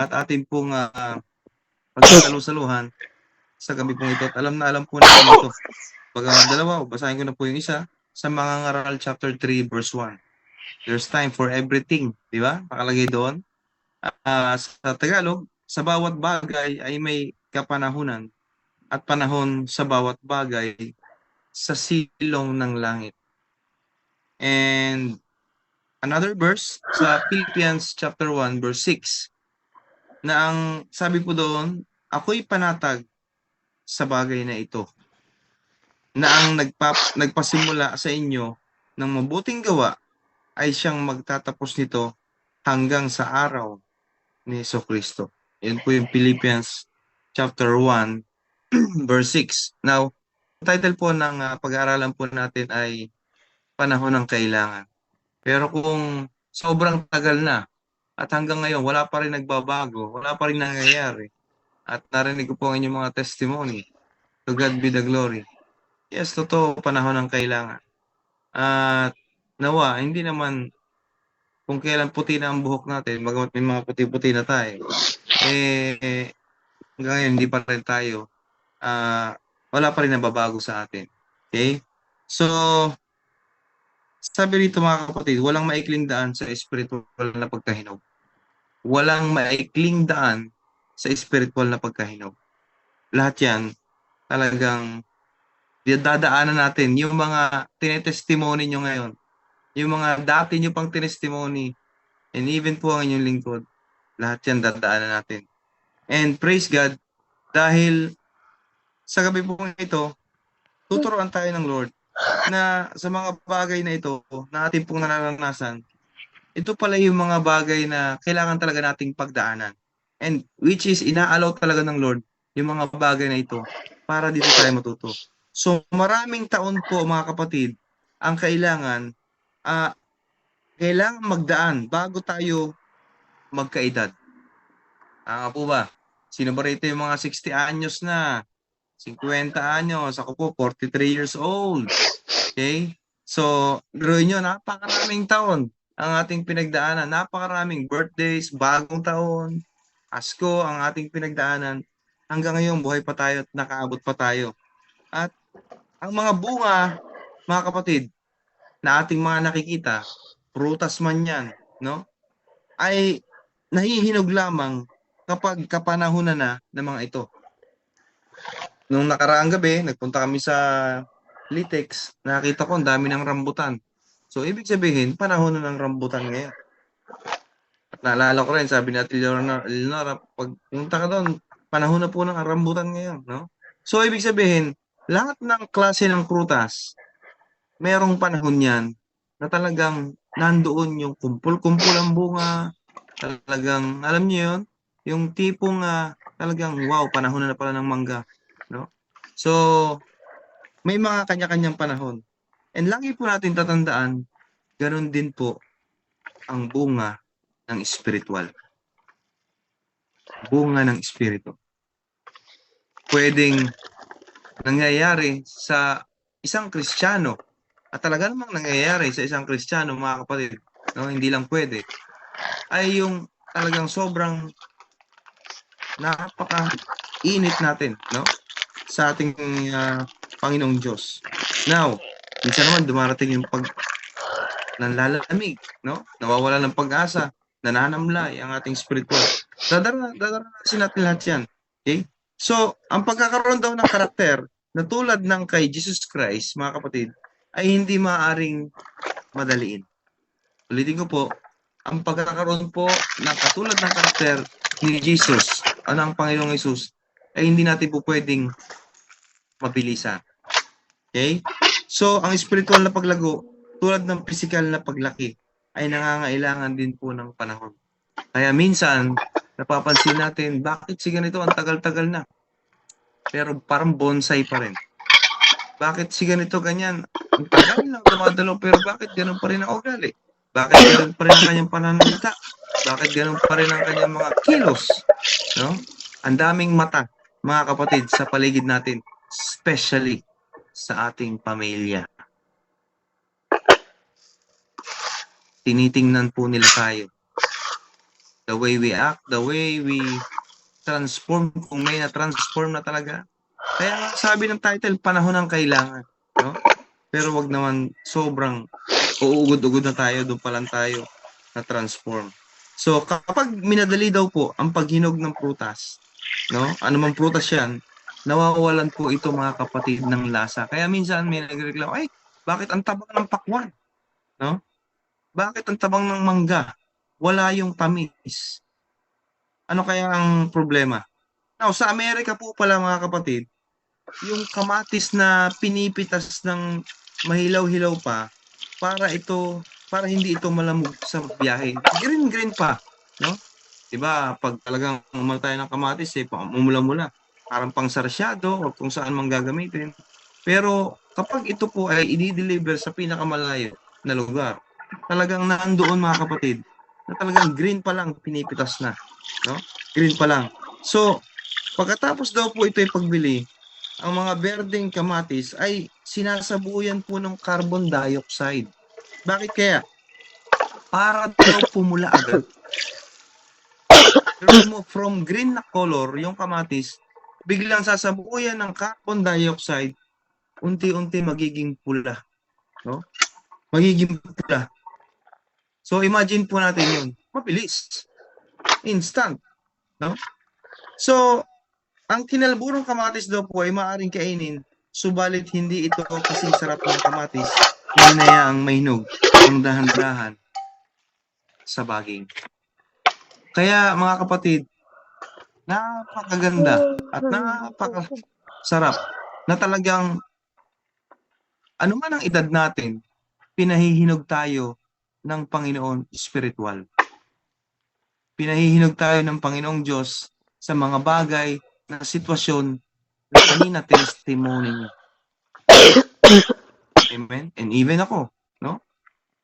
at atin pong pagsasalu-saluhan sa gabi pong ito. At alam na alam po natin ito. Dalawa, basahin ko na po yung isa sa mga ngaral chapter 3 verse 1. There's time for everything, di ba? Nakalagay doon. Sa Tagalog, sa bawat bagay ay may kapanahunan at panahon sa bawat bagay sa silong ng langit. And another verse sa Philippians chapter 1 verse 6 na ang sabi po doon, ako'y panatag sa bagay na ito na ang nagpasimula sa inyo ng mabuting gawa ay siyang magtatapos nito hanggang sa araw ni Jesucristo. Yan po yung Philippians chapter 1 verse 6. Now, title po ng pag-aaralan po natin ay Panahon ng Kailangan. Pero kung sobrang tagal na at hanggang ngayon wala pa rin nagbabago, wala pa rin nangyayari, at narinig ko po ang inyong mga testimony, to God be the glory. Yes, totoo, panahon ng kailangan. At nawa, hindi naman kung kailan puti na ang buhok natin, bagamat may mga puti-puti na tayo, hanggang ngayon hindi pa rin tayo, wala pa rin nababago sa atin. Okay? So, sabi rito mga kapatid, walang maikling daan sa spiritual na pagkahinog. Walang maikling daan sa spiritual na pagkahinog. Lahat yan, talagang dadaanan natin. Yung mga tinetestimony nyo ngayon, yung mga dati nyo pang tinestimony, and even po ang inyong lingkod, lahat yan dadaanan natin. And praise God, dahil sa gabi po ito, tuturuan tayo ng Lord na sa mga bagay na ito na ating pong nararanasan, ito pala yung mga bagay na kailangan talaga nating pagdaanan. And which is inaalaw talaga ng Lord yung mga bagay na ito para dito tayo matuto. So maraming taon po mga kapatid ang kailangan magdaan bago tayo magkaedad. Po ba? Sino ba rito yung mga 60 anyos na? 50 anyos. Ako po, 43 years old. Okay? So, gawin nyo, napakaraming taon ang ating pinagdaanan. Napakaraming birthdays, bagong taon, Pasko ang ating pinagdaanan. Hanggang ngayon, buhay pa tayo at nakaabot pa tayo. At ang mga bunga, mga kapatid, na ating mga nakikita, prutas man yan, no? Ay nahihinog lamang kapag kapanahunan na ng mga ito. Nung nakaraang gabi, nagpunta kami sa Litex, nakita ko ang dami ng rambutan. So, ibig sabihin, panahon na ng rambutan ngayon. At naalala ko rin, sabi natin Leonora, pag punta ka doon, panahon na po ng rambutan ngayon, no? So, ibig sabihin, lahat ng klase ng prutas, merong panahon yan na talagang nandoon yung kumpul-kumpul ang bunga, talagang, alam niyo yun, yung tipong talagang, wow, panahon na pala ng mangga, no? So, may mga kanya-kanyang panahon. And lagi po natin tatandaan, ganun din po ang bunga ng spiritual. Bunga ng espiritu. Pwedeng nangyayari sa isang Kristiyano at talaga namang nangyayari sa isang Kristiyano, mga kapatid, no? Hindi lang pwede, ay yung talagang sobrang napaka-init natin, no? Sa ating Panginoong Diyos. Now, minsan naman dumarating yung nanlalamig, no? Nawawala ng pag-asa, nananamlay ang ating spiritual. Dadarasin natin lahat yan. Okay? So, ang pagkakaroon daw ng karakter na tulad ng kay Jesus Christ, mga kapatid, ay hindi maaaring madaliin. Ulitin ko po, ang pagkakaroon po ng katulad ng karakter ni Jesus, ng Panginoong Jesus, ay hindi natin po pwedeng mabilisan. Okay? So, ang spiritual na paglago, tulad ng physical na paglaki, ay nangangailangan din po ng panahon. Kaya minsan, napapansin natin, bakit si ganito ang tagal-tagal na? Pero parang bonsai pa rin. Bakit si ganito ganyan? Ang tagal na dumadalo, pero bakit ganun pa rin ang ugali? Bakit ganun pa rin ang kanyang pananalita? Bakit ganun pa rin ang kanyang mga kilos? No? Ang daming mata, mga kapatid, sa paligid natin, especially sa ating pamilya. Tinitingnan po nila tayo. the way we act, the way we transform, kung may na-transform na talaga. Kaya nga sabi ng title, panahon ng kailangan, no? Pero wag naman sobrang uugod-ugod na tayo, doon pa lang tayo na-transform. So, kapag minadali daw po ang paghinog ng prutas, no? Anumang prutas yan, nawawalan po ito mga kapatid ng lasa. Kaya minsan may nagreklamo, ay, bakit ang tabang ng pakwan? No? Bakit ang tabang ng mangga? Wala yung tamis. Ano kaya ang problema? Now, sa Amerika po pala mga kapatid, yung kamatis na pinipitas ng mahilaw-hilaw pa para hindi ito malamog sa biyahe. Green pa, no? 'Di ba? Pag talagang umano tayo ng kamatis mumula-mula, parang pangsarsyado o kung saan man gagamitin. Pero kapag ito po ay i-deliver sa pinakamalayo na lugar, talagang nandoon mga kapatid, na talagang green pa lang pinipitas na, no? Green pa lang. So, pagkatapos daw po ito ay pagbili, ang mga berdeng kamatis ay sinasabuyan po ng carbon dioxide. Bakit kaya? Para daw pumula agad. From green na color, yung kamatis, biglang sasabuyan ng carbon dioxide, unti-unti magiging pula. No? Magiging pula. So imagine po natin yun. Mabilis. Instant. No? So, ang kinalburong kamatis daw po ay maaaring kainin, subalit hindi ito kasing sarap ng kamatis na hinayaang mahinog ng dahan-dahan sa baging. Kaya mga kapatid, napakaganda at napakasarap na talagang ano man ang edad natin, pinahihinog tayo ng Panginoon spiritual. Pinahihinog tayo ng Panginoong Diyos sa mga bagay na sitwasyon na kanina testimony niya. Amen? And even ako, no?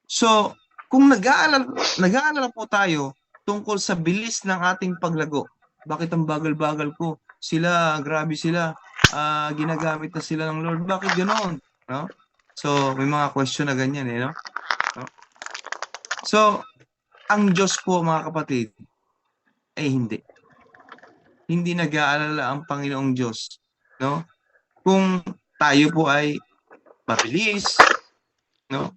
So, kung nag-aalala po tayo tungkol sa bilis ng ating paglago, bakit ang bagal-bagal ko? Grabe sila, ginagamit na sila ng Lord. Bakit ganoon? No? So, may mga question na ganyan, no? So, ang Diyos po, mga kapatid, ay hindi. Hindi nag-aalala ang Panginoong Diyos, no? Kung tayo po ay mabilis, no?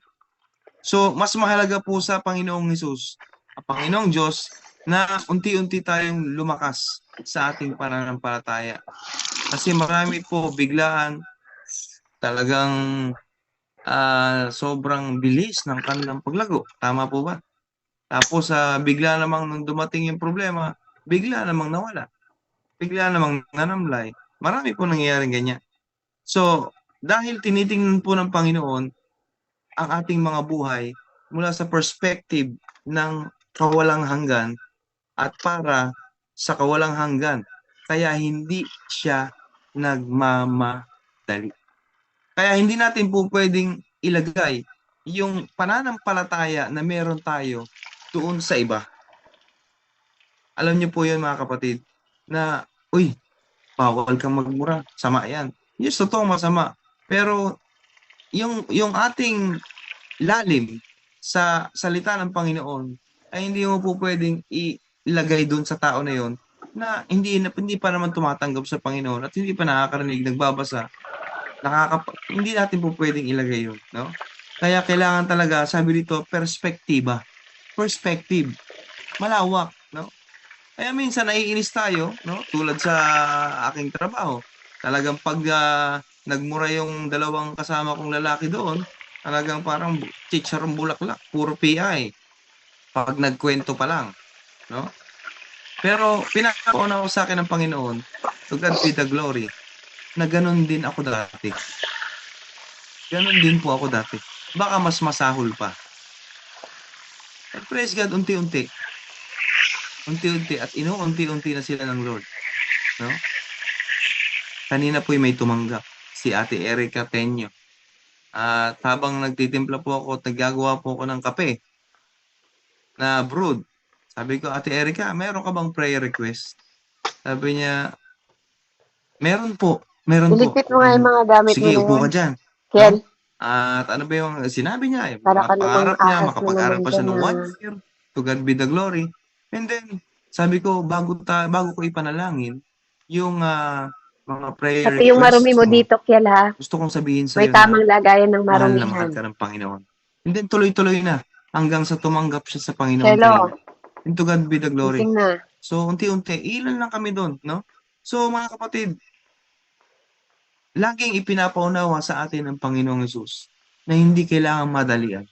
So, mas mahalaga po sa Panginoong Hesus, ang Panginoong Diyos, na unti-unti tayong lumakas sa ating pananampalataya. Kasi marami po biglaan, talagang sobrang bilis ng kanilang paglago. Tama po ba? Tapos bigla namang nung dumating yung problema, bigla namang nawala. Bigla namang nanamlay. Marami po nangyayaring ganyan. So, dahil tinitingnan po ng Panginoon ang ating mga buhay mula sa perspective ng kawalang hanggan at para sa kawalang hanggan. Kaya hindi siya nagmamadali. Kaya hindi natin po pwedeng ilagay yung pananampalataya na meron tayo doon sa iba. Alam niyo po yun mga kapatid, na, uy, bawal kang magmura, sama yan. Yes, totoo masama. Pero yung ating lalim sa salita ng Panginoon ay hindi mo po pwedeng ilagay doon sa tao na yon na hindi pa naman tumatanggap sa Panginoon at hindi pa nakakarinig, nagbabasa. Hindi natin po pwedeng ilagay yun, no? Kaya kailangan talaga, sabi dito, perspektiba. Perspective. Malawak, no? Kaya minsan naiinis tayo, no? Tulad sa aking trabaho. Talagang pag nagmura yung dalawang kasama kong lalaki doon, talagang parang chicharong bulaklak, puro PI. Pag nagkwento pa lang, no? Pero pinakauna ko sa akin ng Panginoon, to God be the glory, na ganun din ako dati. Ganun din po ako dati. Baka mas masahol pa. And praise God, unti-unti. Unti-unti at inuunti-unti na sila ng Lord. No? Kanina po may tumanggap, si Ate Erica Peño. At habang nagtitimpla po ako, naggagawa po ako ng kape na brewed. Sabi ko, Ate Erica, meron ka bang prayer request? Sabi niya, meron po. Iligpit mo nga yung mga gamit Sige, mo upo na ka dyan. Ken, No? At ano ba yung sinabi niya? para ka namang Pangarap niya, ahas na makapag-aral naman pa siya dyan ng na 1 year. To God be the glory. And then, sabi ko, bago ko ipanalangin, yung mga prayer Pati yung marumi requests mo mo, dito, Kiel, ha? gusto kong sabihin May sa'yo na tamang lagayan ng mahal marumihan. ka ng Panginoon. And then, tuloy-tuloy na hanggang sa tumanggap siya sa Panginoon Hello, kanina. And to God be the glory. gising na. So, unti-unti, ilan lang kami doon, no? So, mga kapatid, laging ipinapaunawa sa atin ng Panginoong Hesus na hindi kailangang madalian.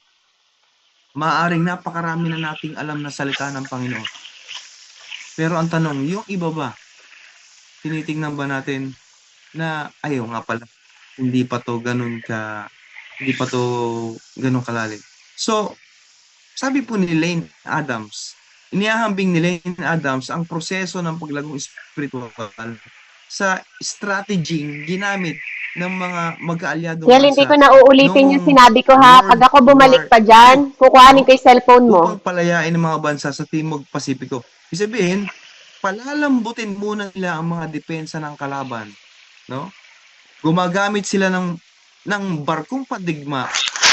Maaaring napakarami na nating alam na salita ng Panginoon. Pero ang tanong, yung iba ba, tinitingnan ba natin na, ayaw nga pala, hindi pa to ganun hindi pa to ganun kalalim. So, sabi po ni Lane Adams, inihahambing ni Lane Adams ang proseso ng paglagong espiritual sa strategy ginamit ng mga mag-aalyadong Kiel, hindi ko bansa na uulitin yung noong sinabi ko, ha? Pag World ako bumalik War pa II, dyan, kukuhanin no? ko yung cellphone mo. Upang palayain ng mga bansa sa Timog Pasipiko. Ibig sabihin, palalambutin muna nila ang mga depensa ng kalaban, no? Gumagamit sila ng barkong pandigma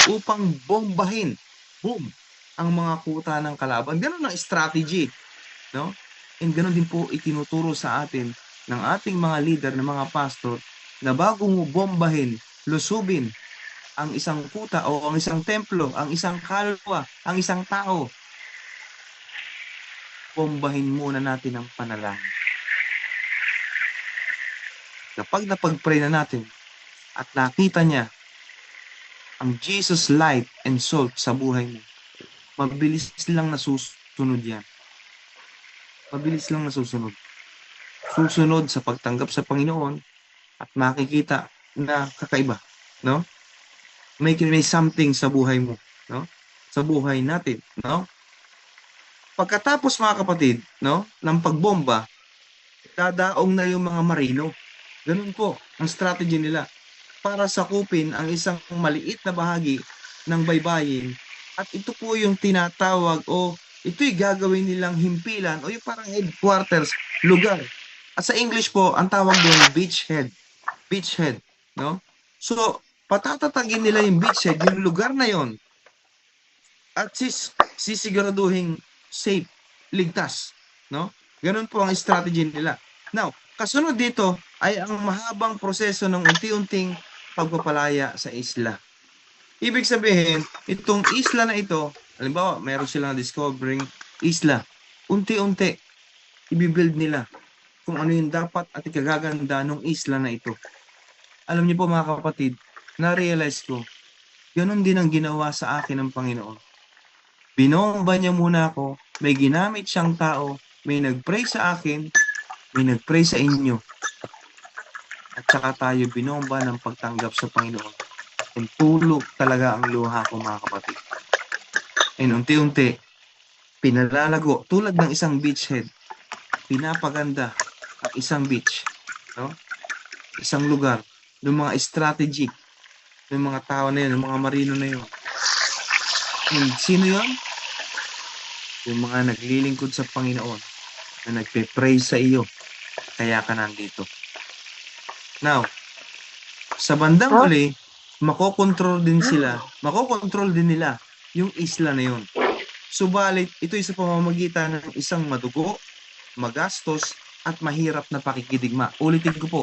upang bombahin, boom, ang mga kuta ng kalaban. Ganun ang strategy, no? And ganun din po itinuturo sa atin ng ating mga leader, ng mga pastor, na bago mo bombahin, lusubin ang isang kuta o ang isang templo, ang isang kalwa, ang isang tao, bombahin muna natin ang panalangin. Kapag napag-pray na natin at nakita niya ang Jesus light and salt sa buhay mo, mabilis lang nasusunod yan. Mabilis lang nasusunod. Susunod sa pagtanggap sa Panginoon at makikita na kakaiba, no? May something sa buhay mo, no? Sa buhay natin, no? Pagkatapos mga kapatid, no, ng pagbomba, dadaong na yung mga marino. Ganun po ang strategy nila para sakupin ang isang maliit na bahagi ng baybayin. At ito po yung tinatawag o ito'y gagawin nilang himpilan o yung parang headquarters, lugar. At sa English po, ang tawag doon beachhead. Beachhead, no? So, patatatagin nila yung beachhead, yung lugar na yon, at sisiguraduhin safe, ligtas, no? Ganun po ang strategy nila. Now, kasunod dito ay ang mahabang proseso ng unti-unting pagpapalaya sa isla. Ibig sabihin, itong isla na ito, halimbawa, meron silang discovering isla. Unti-unti, i-build nila kung ano yung dapat at ikagaganda ng isla na ito. Alam niyo po mga kapatid, na-realize ko, ganun din ang ginawa sa akin ng Panginoon. Binomba niya muna ako, may ginamit siyang tao, may nag-pray sa akin, may nag-pray sa inyo. At saka tayo binomba ng pagtanggap sa Panginoon. And tulog talaga ang luha ko mga kapatid. And unti-unti, pinalalago tulad ng isang beachhead, pinapaganda ang isang beach, no? Isang lugar, ng mga strategy, ng mga tao na yun, ng mga marino na yun. And sino yun? Yung mga naglilingkod sa Panginoon na nagpe-pray sa iyo, kaya ka nandito. Now, sa bandang huli, makokontrol din nila yung isla na yun. Subalit, ito'y sa pamamagitan ng isang madugo, magastos, at mahirap na pakikidigma. Ulitin ko po,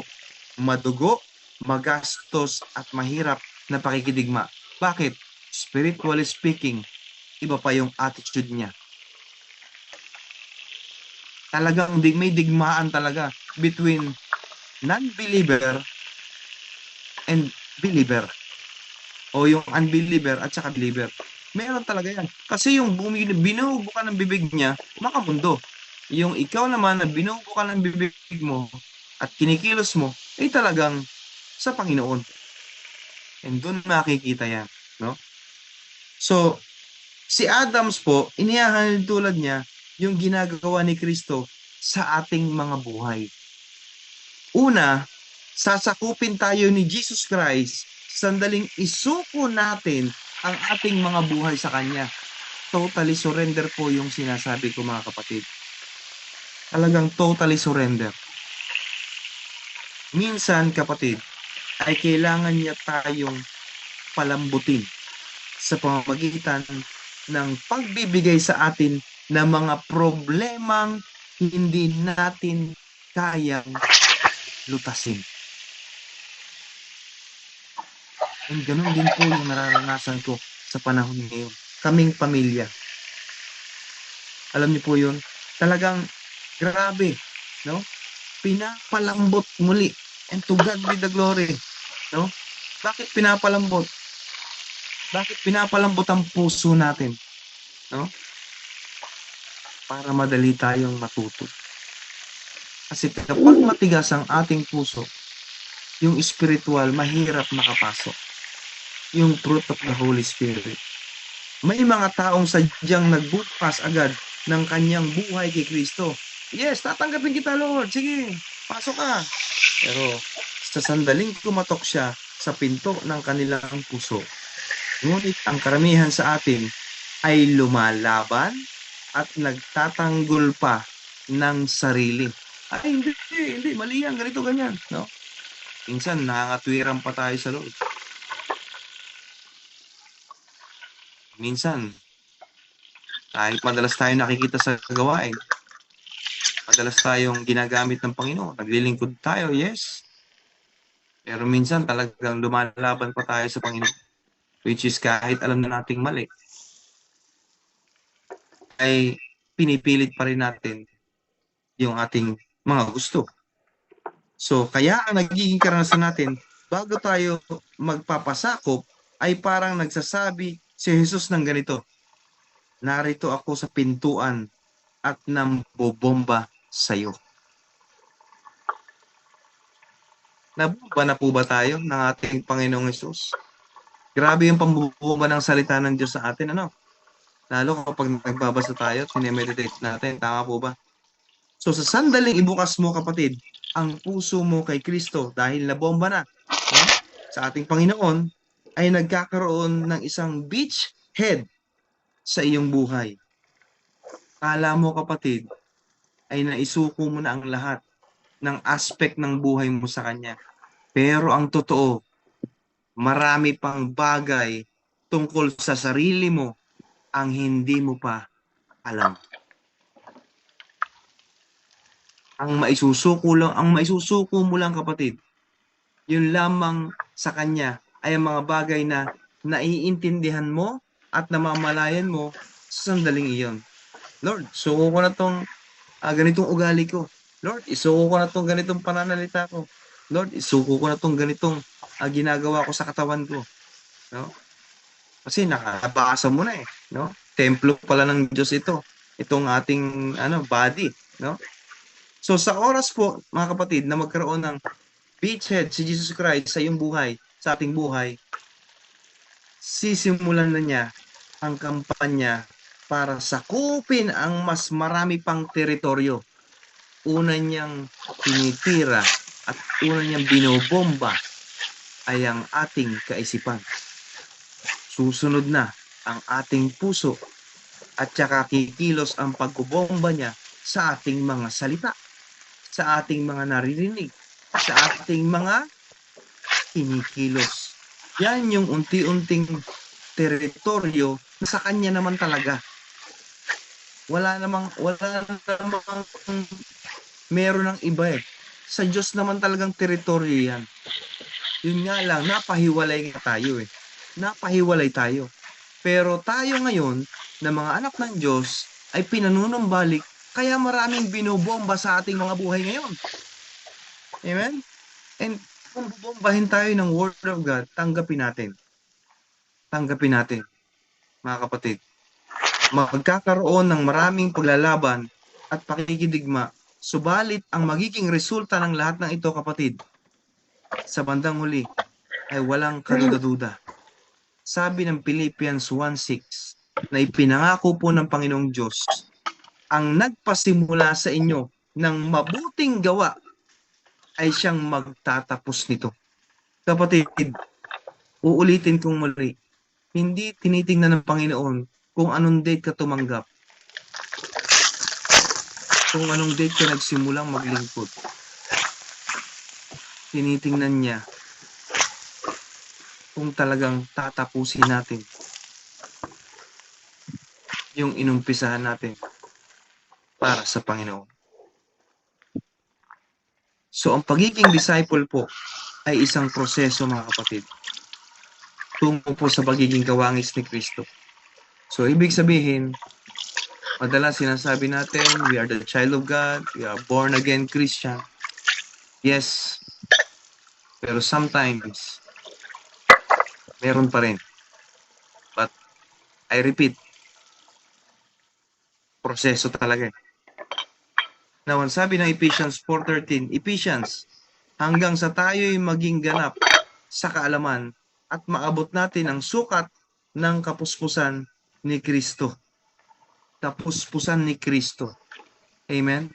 madugo, magastos, at mahirap na pakikidigma. Bakit? Spiritually speaking, iba pa yung attitude niya. Talagang may digmaan talaga between non-believer and believer. O yung unbeliever at saka believer. Meron talaga yan. Kasi yung binuhubo ka ng bibig niya, makamundo. Yung ikaw naman na binuhubo ka ng bibig mo at kinikilos mo, ay talagang sa Panginoon. And doon makikita yan. No? So, si Adams po, inihahalin tulad niya yung ginagawa ni Kristo sa ating mga buhay. Una, sasakupin tayo ni Jesus Christ, sandaling isuko natin ang ating mga buhay sa Kanya. Totally surrender po yung sinasabi ko mga kapatid. Talagang totally surrender. Minsan kapatid, ay kailangan niya tayong palambutin sa pamamagitan ng pagbibigay sa atin na mga problemang hindi natin kayang lutasin. And ganun din po yung nararanasan ko sa panahon ngayon. Kaming pamilya. Alam niyo po yun? Talagang grabe, no? Pinapalambot muli. And to God be the glory, no? Bakit pinapalambot? Bakit pinapalambot ang puso natin, no? Para madali tayong matuto. Kasi kapag matigas ang ating puso, yung spiritual, mahirap makapasok. Yung fruit of the Holy Spirit. May mga taong sadyang nagbukas agad ng kanyang buhay kay Kristo. Yes, tatanggapin kita, Lord. Sige, pasok ka. Pero sa sandaling kumatok siya sa pinto ng kanilang puso, ngunit ang karamihan sa atin ay lumalaban at nagtatanggol pa ng sarili. Ay, hindi, mali yan, ganito, ganyan. No? Minsan, nakakatwiran pa tayo sa Lord. Minsan, kahit madalas tayo nakikita sa gawain, madalas tayong ginagamit ng Panginoon, naglilingkod tayo, yes. Pero minsan talagang lumalaban pa tayo sa Panginoon, which is kahit alam na nating mali, ay pinipilit pa rin natin yung ating mga gusto. So, kaya ang nagiging karanasan natin, bago tayo magpapasakop, ay parang nagsasabi si Jesus ng ganito, narito ako sa pintuan at nambobomba sa iyo. Nabomba na po ba tayo ng ating Panginoong Hesus? Grabe yung pambubomba ng salita ng Diyos sa atin, ano? Lalo kapag nagbabasa tayo, sinemeditate natin, tama po ba? So sa sandaling ibukas mo, kapatid, ang puso mo kay Kristo dahil nabomba na, no? Sa ating Panginoon, ay nagkakaroon ng isang beachhead sa iyong buhay. Kala mo, kapatid, ay naisuko mo na ang lahat ng aspect ng buhay mo sa Kanya. Pero ang totoo, marami pang bagay tungkol sa sarili mo ang hindi mo pa alam. Ang maisusuko mo lang, kapatid, yun lamang sa Kanya ay ang mga bagay na naiintindihan mo at namamalayan mo sa sandaling iyon. Lord, suko ko na tong ganitong ugali ko. Lord, isuko ko na tong ganitong pananalita ko. Lord, isuko ko na tong ganitong ginagawa ko sa katawan ko. No? Kasi nakabasa mo na no? Templo pala ng Diyos ito. Itong ating body, no? So sa oras po, mga kapatid, na magkaroon ng beachhead si Jesus Christ sa iyong buhay, sa ating buhay, sisimulan na niya ang kampanya para sakupin ang mas marami pang teritoryo. Una niyang tinitira at una niyang binobomba ay ang ating kaisipan. Susunod na ang ating puso at saka kikilos ang pagbobomba niya sa ating mga salita, sa ating mga naririnig, sa ating mga kinikilos. Yan yung unti-unting teritoryo na sa Kanya naman talaga. Wala namang meron ng iba . Sa Diyos naman talagang teritoryo yan. Yun nga lang, napahiwalay nga tayo . Napahiwalay tayo. Pero tayo ngayon, na mga anak ng Diyos, ay pinanunumbalik, kaya maraming binobomba sa ating mga buhay ngayon. Amen? And kung bubombahin tayo ng Word of God, tanggapin natin. Tanggapin natin, mga kapatid. Magkakaroon ng maraming paglalaban at pakikidigma, subalit ang magiging resulta ng lahat ng ito, kapatid, sa bandang huli, ay walang kaduda-duda. Sabi ng Philippians 1:6, na ipinangako po ng Panginoong Diyos, ang nagpasimula sa inyo ng mabuting gawa ay siyang magtatapos nito. Kapatid, uulitin kong muli, hindi tinitingnan ng Panginoon kung anong date ka tumanggap, kung anong date ka nagsimulang maglingkod. Tinitingnan niya kung talagang tatapusin natin yung inumpisahan natin. para sa Panginoon. So, ang pagiging disciple po ay isang proseso, mga kapatid, tungo po sa pagiging kawangis ni Kristo. So, ibig sabihin, madalas sinasabi natin, we are the child of God, we are born again Christian. Yes, pero sometimes, meron pa rin. But, I repeat, proseso talaga. Now, ang sabi ng Ephesians 4:13, Ephesians, hanggang sa tayo'y maging ganap sa kaalaman at maabot natin ang sukat ng kapuspusan ni Kristo. Kapuspusan ni Kristo. Amen?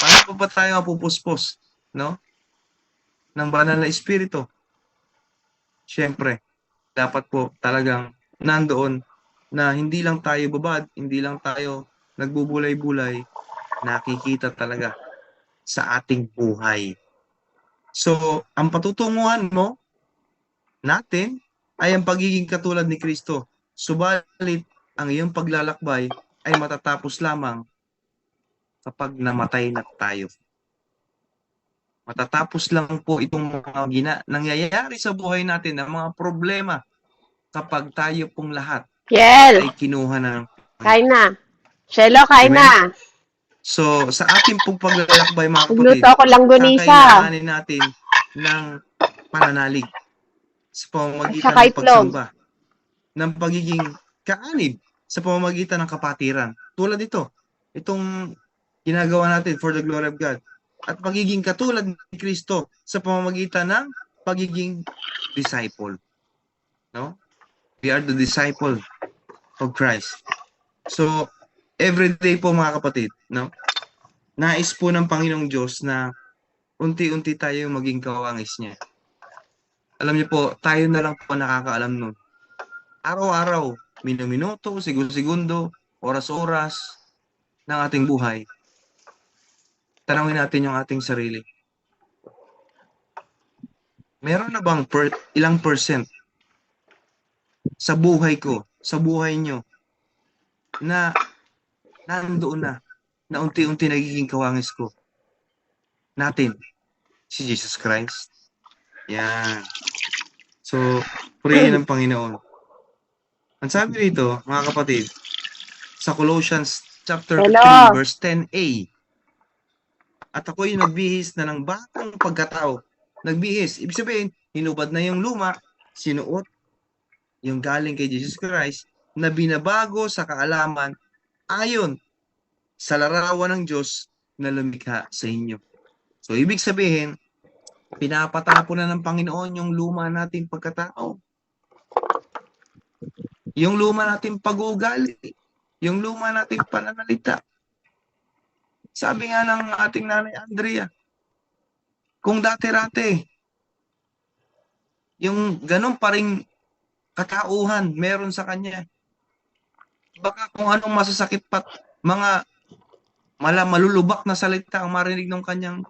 Paano pa ba tayo mapupuspos, no? Ng banal na Espiritu? Siyempre, dapat po talagang nandoon na hindi lang tayo babad, hindi lang tayo nagbubulay-bulay, nakikita talaga sa ating buhay. So, ang patutunguhan mo natin ay ang pagiging katulad ni Kristo. Subalit, ang iyong paglalakbay ay matatapos lamang kapag namatay na tayo. Matatapos lang po itong mga nangyayari sa buhay natin, ang mga problema, kapag tayo pong lahat Kiel, ay kinuha na ng kain na. Shelo, kain Amen? na. So, sa ating pong paglalakbay, mga kapatid, Nagluto ako langgonisa. kakailanganin natin ng pananalig sa pamamagitan Saka ng itlog. pagsamba, ng pagiging kaanib sa pamamagitan ng kapatiran. Tulad ito, itong ginagawa natin for the glory of God. At pagiging katulad ni Kristo sa pamamagitan ng pagiging disciple. No? We are the disciple of Christ. So, everyday po, mga kapatid, no? Nais po ng Panginoong Diyos na unti-unti tayo maging kawangis niya. Alam niyo po, tayo na lang po nakakaalam nun. Araw-araw, minuminuto, segundo, oras-oras ng ating buhay. Tanawin natin yung ating sarili. Meron na bang ilang percent sa buhay ko, sa buhay nyo, na nandoon na unti-unti nagiging kawangis ko? Natin, si Jesus Christ. Yan. So, purihin ng Panginoon. Ang sabi dito, mga kapatid, sa Colossians chapter 3, verse 10a, at ako'y nagbihis na ng bagong pagkatao. Nagbihis, ibig sabihin, hinubad na yung luma, sinuot yung galing kay Jesus Christ, na binabago sa kaalaman ayon sa larawan ng Diyos na lumikha sa inyo. So, ibig sabihin, pinapatapon na ng Panginoon yung luma nating pagkatao. Yung luma nating pag-uugali. Yung luma nating pananalita. Sabi nga ng ating nanay Andrea, kung dati-rati, yung ganun pa ring katauhan meron sa kanya, baka kung anong masasakit pa, mga malulubak na salita ang marinig ng kanyang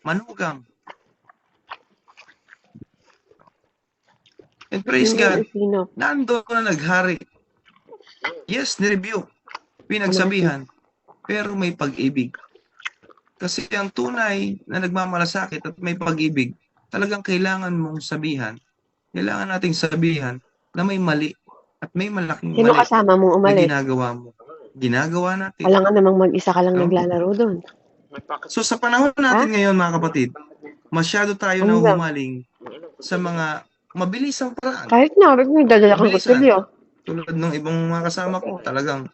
manugang. And praise God, nandoon na naghari. Yes, nirebuke, pinagsabihan, pero may pag-ibig. Kasi ang tunay na nagmamalasakit at may pag-ibig, talagang kailangan mong sabihan, kailangan nating sabihan na may mali at may malaking mali. Sino kasama mong umalis? Na ginagawa mo. Ginagawa natin. Alam nga namang mag-isa ka lang naglalaro doon. So sa panahon natin ngayon, mga kapatid, masyado tayo na humaling sa mga mabilisang paraan. Kahit na, may dadala kang kutsilyo. Tulad ng ibang mga kasama ko, talagang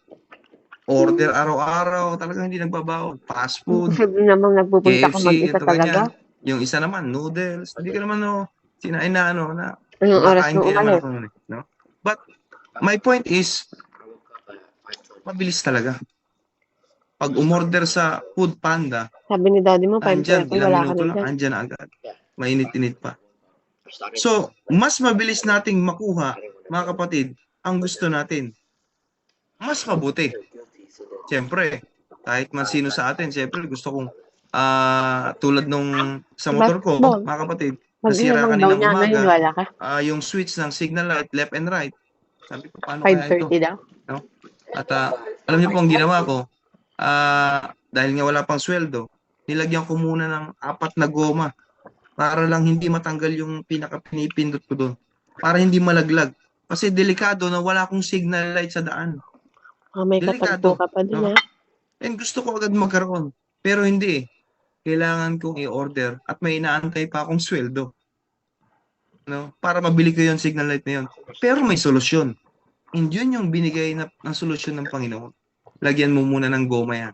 order araw-araw, talagang hindi nagbabaon. Fast food, Sabi namang nagpupunta ka KFC, mag-isa ito talaga. ganyan. Yung isa naman, noodles. Hindi ka naman, sinain na, na Anong oras kumakain mo din naman umalis? ako nun, no? But, my point is, mabilis talaga. Pag umorder sa Food Panda, Sabi ni daddy mo, 5 andyan, pesos, ilang wala ka minuto na lang, dyan. andyan na agad. Mainit-init pa. So, mas mabilis nating makuha, mga kapatid, ang gusto natin. Mas mabuti. Siyempre, kahit man sino sa atin, siyempre gusto kong tulad nung sa motor ko, mga kapatid, nasira kaninang umaga, yung switch ng signal light, left and right. Sabi ko, paano kaya ito? 5:30 daw. No? At alam niyo po ang ginawa ko, dahil nga wala pang sweldo, nilagyan ko muna ng 4 na goma para lang hindi matanggal yung pinaka-pinipindot ko doon. Para hindi malaglag. Kasi delikado na wala akong signal light sa daan. May katagpo Delikado, ka pa dun, no? ha? And gusto ko agad magkaroon. Pero hindi eh. Kailangan kong i-order at may inaantay pa akong sweldo. No? Para mabili ko yung signal light na yun. Pero may solusyon. And yun yung binigay na solusyon ng Panginoon. Lagyan mo muna ng goma yan.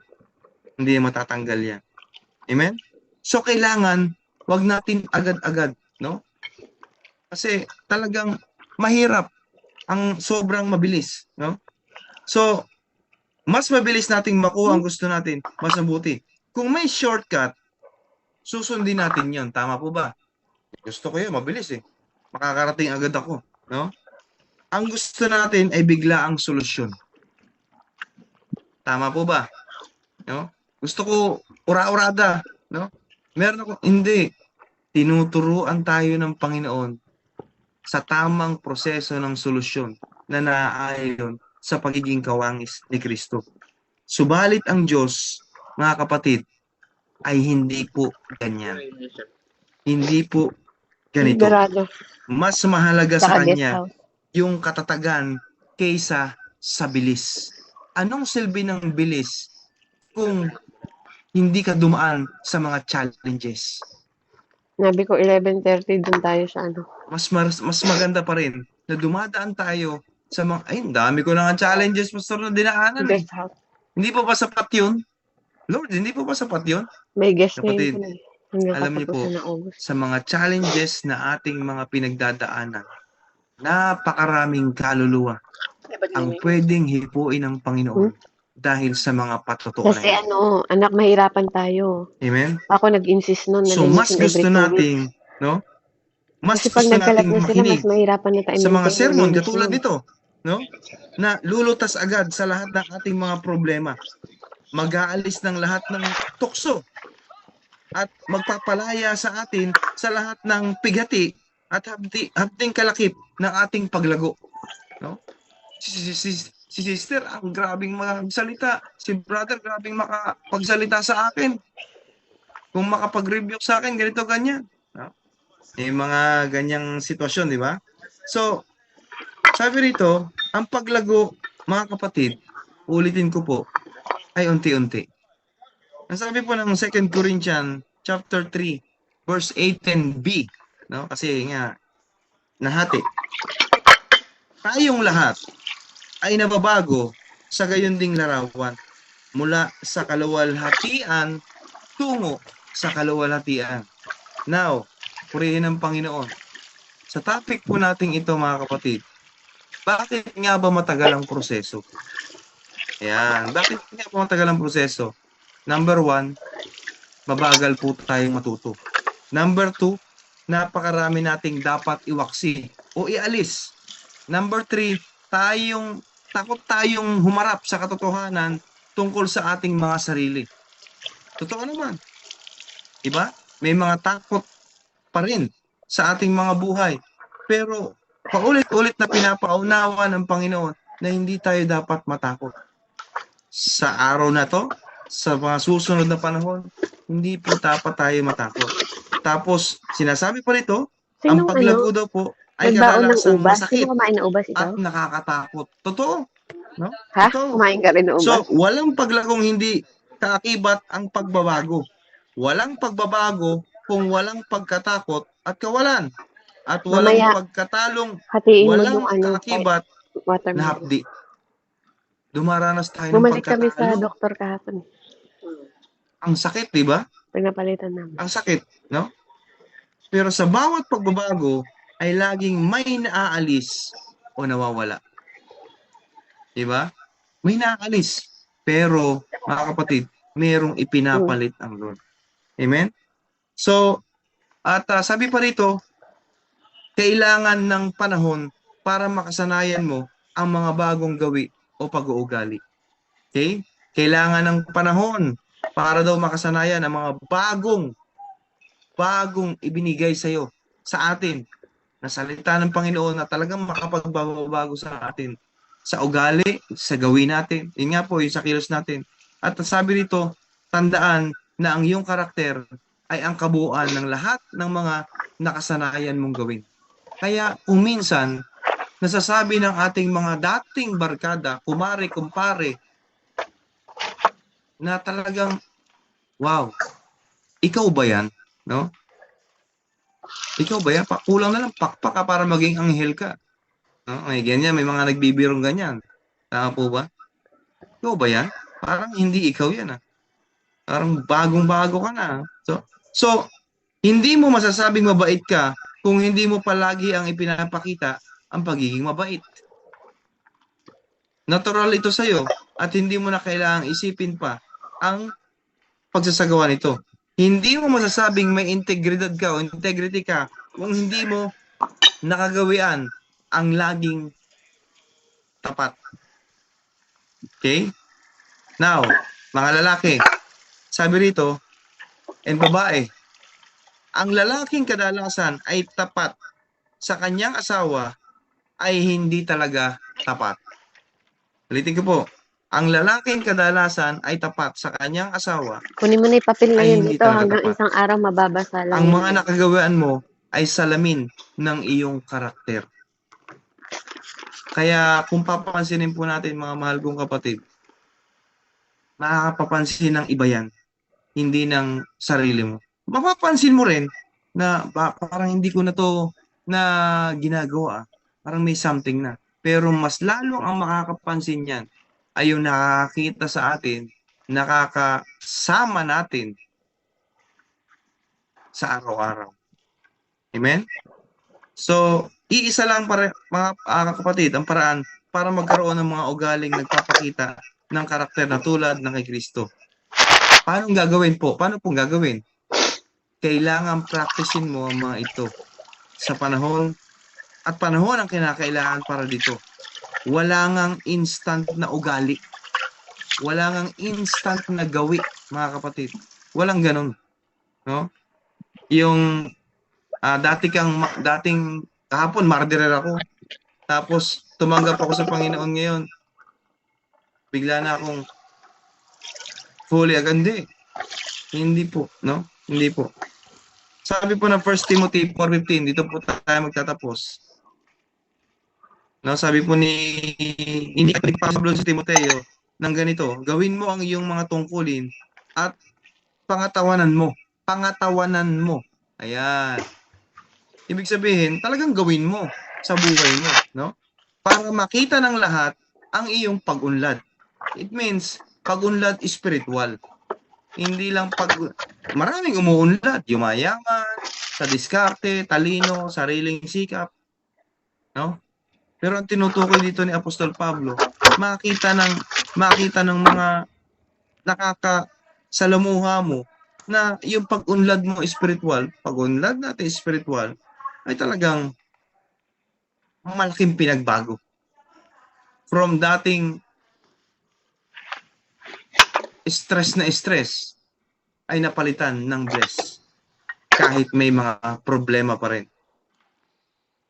Hindi matatanggal yan. Amen? So kailangan, wag natin agad-agad, no? Kasi talagang mahirap ang sobrang mabilis, no? So, mas mabilis nating makuha ang gusto natin, mas mabuti. Kung may shortcut, susundin natin yon. Tama po ba? Gusto ko yun, mabilis eh. Makakarating agad ako, no? Ang gusto natin ay bigla ang solusyon. Tama po ba? No? Gusto ko ura-urada, no? Meron ako, hindi. Tinuturuan tayo ng Panginoon sa tamang proseso ng solusyon na naaayon sa pagiging kawangis ni Kristo. Subalit ang Diyos, mga kapatid, ay hindi po ganyan. Hindi po ganito. Sigurado. Mas mahalaga sa Saka guest Kanya house. yung katatagan kaysa sa bilis. Anong silbi ng bilis kung hindi ka dumaan sa mga challenges? Sabi ko, 11:30 dun tayo sa ano. Mas maganda pa rin na dumadaan tayo sa mga, ay, dami ko na nga challenges, pastor, na dinaanan eh. Guest house. Hindi pa ba sapat yun? Lord, hindi pa ba sapat yun? May guest na Kapatid, yun pala eh. Hanggang alam niyo po, katapusan ng August. sa mga challenges na ating mga pinagdadaanan, napakaraming kaluluwa ang pwedeng hipuin ng Panginoon dahil sa mga patotohanan. Kasi ano, anak, mahirapan tayo. Amen? Ako nag-insist nun na So, mas linisin gusto every 2 weeks. nating, no? Mas Kasi pag gusto nagkalat nating na sila, makinig mas mahirapan na tayo sa mga maintain yung sermon linis katulad nun. nito, no? Na lulutas agad sa lahat ng ating mga problema. Mag-aalis ng lahat ng tukso at magpapalaya sa atin sa lahat ng pighati at hapting kalakip ng ating paglago, no? Si sister, ang grabing magsalita. Si brother, grabing makapagsalita sa akin. Kung makapag-review sa akin, ganito, ganyan. No? Mga ganyang sitwasyon, di ba? So, sabi rito, ang paglago, mga kapatid, ulitin ko po, ay unti-unti. Ang sabi po ng 2 Corinthians chapter 3, verse 8 and B, no? Kasi nga, nahati. Tayong lahat ay nababago sa gayon ding larawan mula sa kaluwalhatian tungo sa kaluwalhatian. Now, purihin ng Panginoon. Sa topic po nating ito, mga kapatid, bakit nga ba matagal ang proseso? Ayan, bakit nga ba matagal ang proseso? Number 1, mabagal po tayong matuto. Number 2, napakarami nating dapat iwaksi o ialis. Number 3, takot tayong humarap sa katotohanan tungkol sa ating mga sarili. Totoo naman. Diba? May mga takot pa rin sa ating mga buhay. Pero paulit-ulit na pinapaunawa ng Panginoon na hindi tayo dapat matakot. Sa araw na to, sa mga susunod na panahon, hindi po dapat tayo matakot. Tapos, sinasabi pa rito, ang paglago daw po ay kadalasang masakit Sino kumain ng ubas at ito? nakakatakot. Totoo. No? Ha? Totoo. Kumain ka rin ng ubas? So, walang paglagong hindi kaakibat ang pagbabago. Walang pagbabago kung walang pagkatakot at kawalan. At walang Mamaya, pagkatalong, hatiin mo walang yung ano, kaakibat na watermelon. hapdi. Dumaranas tayo ng Bumalik kami sa pagkatalo. doktor kahapon. Ang sakit, di ba? Pinapalitan namin. Ang sakit, no? Pero sa bawat pagbabago ay laging may naaalis o nawawala. Di ba? May naaalis. Pero, mga kapatid, merong ipinapalit ang Lord. Amen? So, at sabi pa rito, kailangan ng panahon para makasanayan mo ang mga bagong gawi o pag-uugali. Okay? Kailangan ng panahon para daw makasanayan ang mga bagong ibinigay sa iyo, sa atin, na salita ng Panginoon na talagang makapagbabago sa atin, sa ugali, sa gawin natin, yun nga po, yung sa kilos natin, At sabi rito, tandaan na ang iyong karakter ay ang kabuuan ng lahat ng mga nakasanayan mong gawin. Kaya kung minsan, nasasabi ng ating mga dating barkada, kumare, kumpare, na talagang, wow, ikaw ba yan? No? Ikaw ba yan? Kulang na lang pakpak ka para maging anghel ka. No? May ganyan, may mga nagbibirong ganyan. Tama po ba? Ikaw ba yan? Parang hindi ikaw yan. Parang bagong-bago ka na. So, hindi mo masasabing mabait ka kung hindi mo palagi ang ipinapakita ang pagiging mabait. Natural ito sa'yo at hindi mo na kailangang isipin pa ang pagsasagawa nito. Hindi mo masasabing may integridad ka o integrity ka kung hindi mo nakagawian ang laging tapat. Okay? Now, mga lalaki, sabi rito, and babae, ang lalaking kadalasan ay tapat sa kanyang asawa ay hindi talaga tapat. Ulitin ko po, ang lalaking kadalasan ay tapat sa kanyang asawa Kunin mo na yung papel na ay yun hindi dito talaga hanggang tapat. isang araw mababasa lang Ang yun. mga nakagawian mo ay salamin ng iyong karakter. Kaya kung papansinin po natin mga mahal kong kapatid, makakapapansin ng iba yan, hindi ng sarili mo. Mapapansin mo rin na parang hindi ko na to na ginagawa. Parang may something na. Pero mas lalo ang makakapansin yan ay yung nakakita sa atin, nakakasama natin sa araw-araw. Amen? So, iisa lang para mga kapatid ang paraan para magkaroon ng mga ugaling nagpapakita ng karakter na tulad ng kay Kristo. Paano gagawin po? Paano pong gagawin? Kailangan practicein mo ang mga ito sa panahon at panahon ang kinakailangan para dito. Wala ngang instant na ugali. Wala ngang instant na gawi, mga kapatid. Walang ganun. No? Yung dating kahapon martirer ako. Tapos tumanggap ako sa Panginoon ngayon. Bigla na akong fully agad. Hindi po, no? Hindi po. Sabi po ng 1 Timothy 4:15, dito po tayo magtatapos. No, sabi po ni Pablo sa Timoteo ng ganito, gawin mo ang iyong mga tungkulin at pangatawanan mo. Pangatawanan mo. Ayan. Ibig sabihin, talagang gawin mo sa buhay mo, no? Para makita ng lahat ang iyong pag-unlad. It means, pag-unlad spiritual. Hindi lang maraming umuunlad, yumayaman, sa diskarte, talino, sariling sikap, no? Pero ang tinutukoy dito ni Apostol Pablo, makita ng mga nakakasalamuha mo na yung pag-unlad mo spiritual, pag-unlad natin spiritual, ay talagang malaking pinagbago. From dating stress ay napalitan ng bless kahit may mga problema pa rin.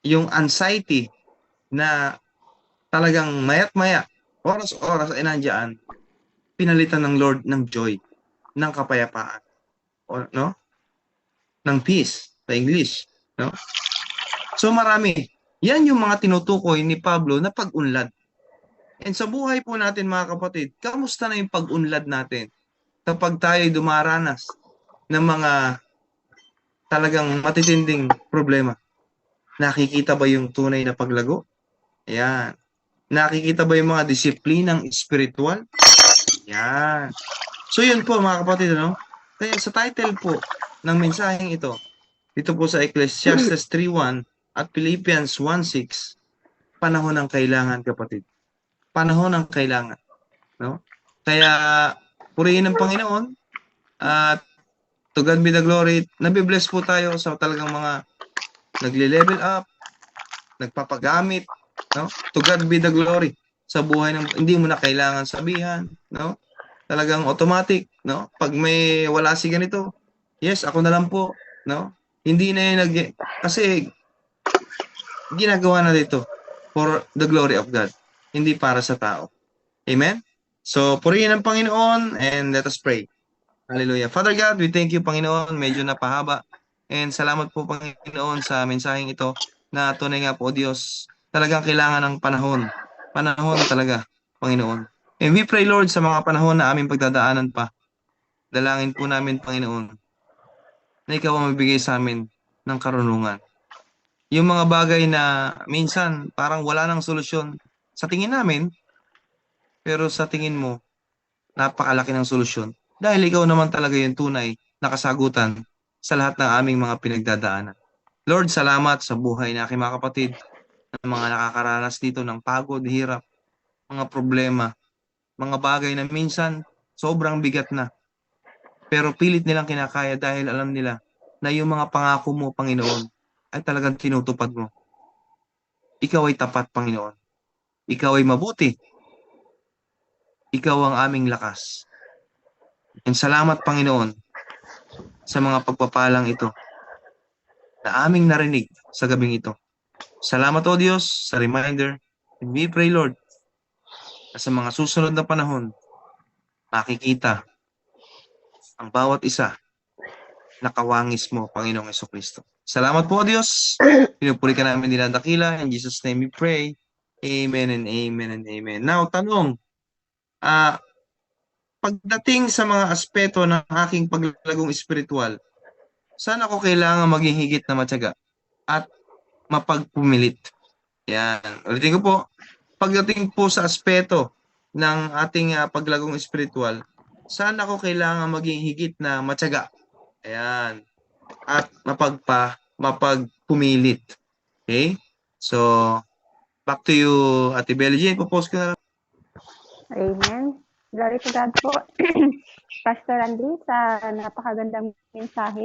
Yung anxiety na talagang mayat-maya, oras-oras ay nandiyan, pinalitan ng Lord ng joy, ng kapayapaan, no? Ng peace, sa English, no? So marami. Yan yung mga tinutukoy ni Pablo na pag-unlad. And sa buhay po natin mga kapatid, kamusta na yung pag-unlad natin kapag tayo'y dumaranas ng mga talagang matitinding problema? Nakikita ba yung tunay na paglago? Ayan. Nakikita ba yung mga disiplinang spiritual? Ayan. So yun po mga kapatid, ano? Kaya sa title po ng mensaheng ito, dito po sa Ecclesiastes 3:1 at Philippians 1:6, panahon ng kailangan kapatid. Panahon ng kailangan. No? Kaya purihin ng Panginoon at to God be the glory. Nabibless po tayo sa talagang mga nagle-level up, nagpapagamit, no? To God be the glory sa buhay ng hindi mo na kailangan sabihan, no? Talagang automatic, no? Pag may wala si ganito, yes, ako na lang po, no? Hindi na yun kasi ginagawa na dito for the glory of God, hindi para sa tao. Amen? So, purihin ang Panginoon and let us pray. Hallelujah. Father God, we thank you, Panginoon. Medyo napahaba. And salamat po, Panginoon, sa mensaheng ito na tunay nga po, Diyos, talagang kailangan ng panahon. Panahon talaga, Panginoon. And we pray, Lord, sa mga panahon na aming pagdadaanan pa. Dalangin po namin, Panginoon, na ikaw ang magbigay sa amin ng karunungan. Yung mga bagay na minsan parang wala nang solusyon sa tingin namin, pero sa tingin mo, napakalaki ng solusyon. Dahil ikaw naman talaga yung tunay na kasagutan sa lahat ng aming mga pinagdadaanan. Lord, salamat sa buhay na aking mga kapatid na mga nakakaranas dito ng pagod, hirap, mga problema, mga bagay na minsan sobrang bigat na. Pero pilit nilang kinakaya dahil alam nila na yung mga pangako mo, Panginoon, ay talagang tinutupad mo. Ikaw ay tapat, Panginoon. Ikaw ay mabuti. Ikaw ang aming lakas. And salamat, Panginoon, sa mga pagpapalang ito na aming narinig sa gabing ito. Salamat, O Diyos, sa reminder. And we pray, Lord, na sa mga susunod na panahon, makikita ang bawat isa na kawangis mo, Panginoong Jesucristo. Salamat po, O Diyos. Pinupuri ka namin dinadakila. In Jesus' name we pray. Amen and amen and amen. Now, tanong, pagdating sa mga aspeto ng aking paglagong espiritual, saan ako kailangan maging higit na matyaga at mapagpumilit? Yan. Ulitin ko po, pagdating po sa aspeto ng ating paglagong espiritual, saan ako kailangan maging higit na matyaga? Ayan. At mapagpumilit. Okay? So, back to you, Ate Belly Jane. Popost ko na lang. Amen. Glory to God po. Pastor Andy, sa napakagandang mensahe